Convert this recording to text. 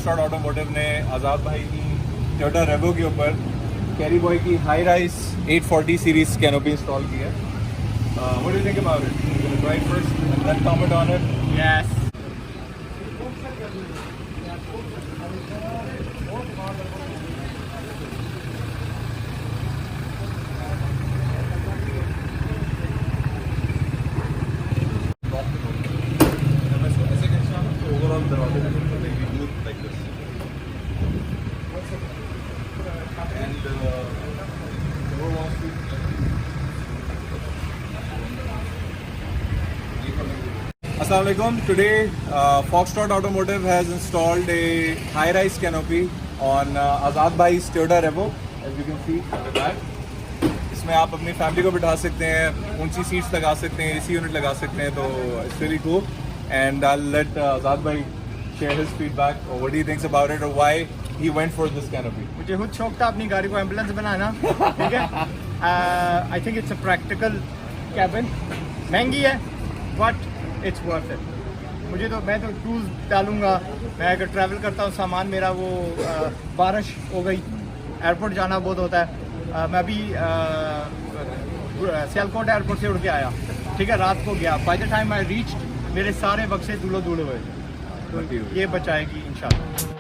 Foxtrot automotive ने आज़ाद भाई की टोयोटा रेवो के ऊपर कैरी बॉय की high rise 840 series canopy install की है। What do you think about it? You're gonna drive first and then comment on it? Yes. Assalamualaikum. Today, FOXTROT Automotive has installed a high-rise canopy on Azad Bhai's Toyota Revo, as you can see at the back. इसमें आप अपनी family को बिठा सकते हैं, ऊंची seats लगा सकते हैं, AC यूनिट लगा सकते हैं, तो it's really cool. And I'll let Azad Bhai share his feedback or what he thinks about it or why he went for this canopy. मुझे खुद शौक था अपनी गाड़ी को एम्बुलेंस बनाना, ठीक है। I think it's a practical cabin. महंगी है, but it's worth it. मैं तो टूल्स डालूंगा, मैं अगर ट्रैवल करता हूँ, सामान मेरा वो बारिश हो गई, एयरपोर्ट जाना बहुत होता है। मैं अभी सियालकोट एयरपोर्ट से उड़ के आया, ठीक है, रात को गया। By the time I reach मेरे सारे बक्से धूलो धूल हुए, तो ये बचाएगी इंशाल्लाह।